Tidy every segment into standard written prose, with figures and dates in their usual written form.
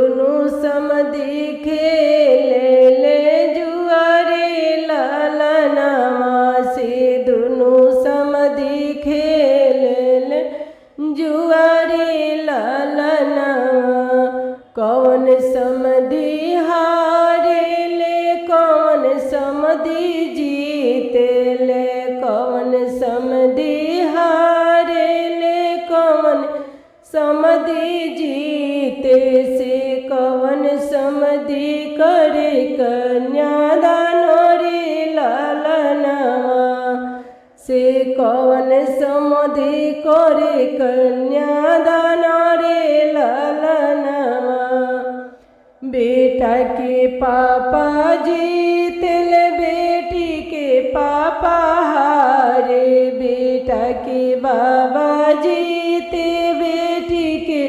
दुनु समधि खेलेले जुआरे लालनवा से दुनु समधि खेलेले जुआरे लालनवा कौन समधि हारेले कौन समधि जीतेले कौन समधि हारेले कौन समधि जीते से कौन समधि करे कन्यादान रे लालनवा से कौन समधि करे कन्यादान रे लालनवा बेटा के पापा जीतले बेटी के पापा हारे बेटा के बाबा जीते बेटी के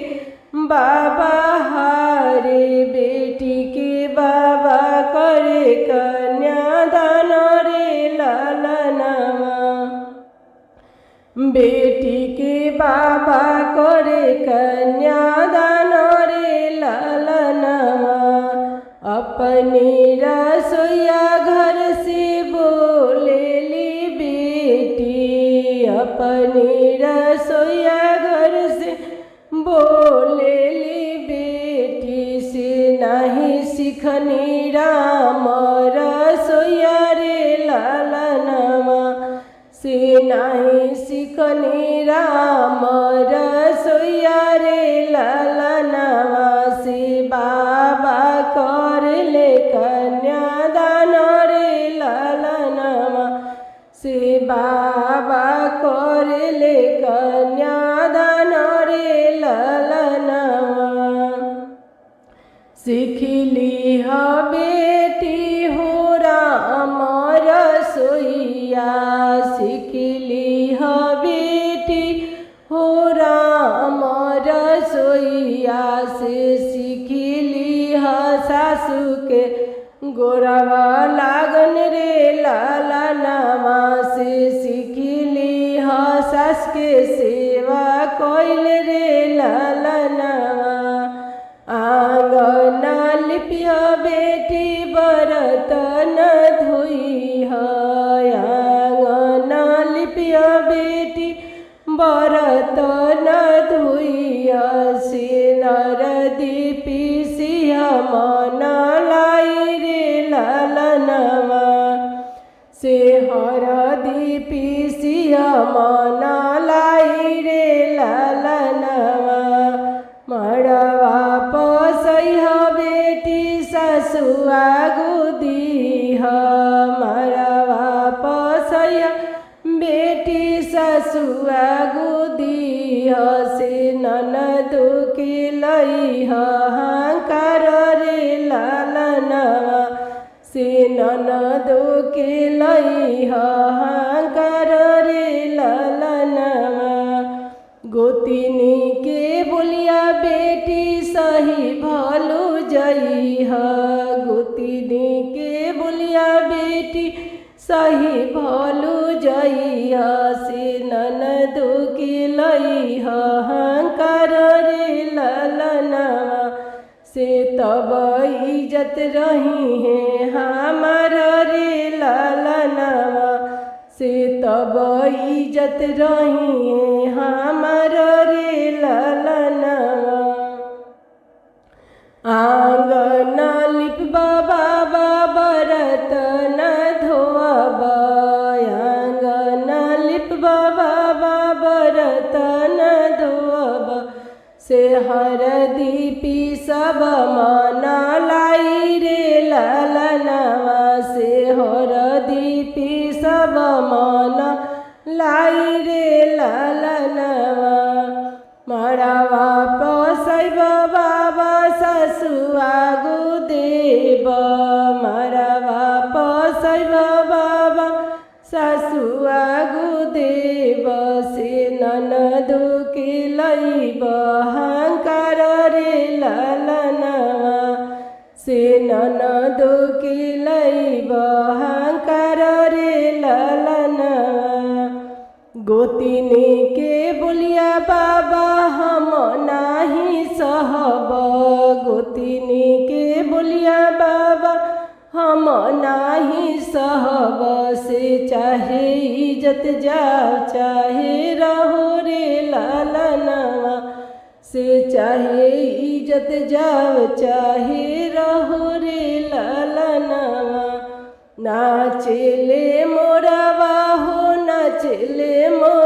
बाबा हारे बेटी के बाबा करे कन्यादान रे लालनवा बेटी के बाबा करे कन्यादान रे लालनवा अपनी रसोईया घर से बोलेली बेटी अपनी रसोईया घर से बोलेली बेटी से नहीं सीखनी राम रसोईया रे लालनवा से नहीं सीखनी राम रसोईया रे लालनवा से बाबा कर ले कन्यादान रे लालनवा से बाबा कर ले कन्यादान रे लालनवा सीखली ह बेटी हो राम रसोईया सीखली ह बेटी हो राम रसोईया से सीखली ह सासू के गोरवा लागन रे लालनवा से सीखली ह सास के सेवा कइल रे लालनवा आंगन लिपिय बेटी बरतन धोई आंगन लिपिय बेटी बरतन धोई से नरदी पीसिय मन लाई रे लालनवा से हरदी पीसिय मन लाई रे लालनवा मड़वा पसैह बेटी ससुआ गुदीह मड़वा पसैह बेटी ससुआ गुदीह से ननद के लईह हांकार रे लालनवा से ननद के लईह हांकार रे लालनवा गोतिनी के बोलिया बेटी सही भलो जइह गोतिनी के बोलिया बेटी सही भलो जइह से ननद के लईह हांकार रे लालनवा से तब इज्जत रही है हमार रे लालनवा से तब इज्जत रही है हमार रे लालनवा आंगन लिपबा बाबा बरतन धोअबा आंगन लिपबा बाबा बरतन धोअबा से हरदी पीसब मन लाई रे लालनवा से हरदी पीसब मन लाई रे लालनवा मड़वा पसैब बाबा ससुआ गुदेब मड़वा पसैब बाबा ससुआ गुदेब से ननद के लईब हांकार रे लालनवा से ननद के लईब हांकार रे लालनवा गोतिनी के बोलिया बाबा हम नाही सहब गोतिनी गोतिनी के बोलिया बाबा हम नाही सहब से चाहे इज्जत जाओ चाहे रहो रे लालनवा से चाहे इज्जत जाओ चाहे रहो रे लालनवा नाचले मोरवा हो नाचले मोर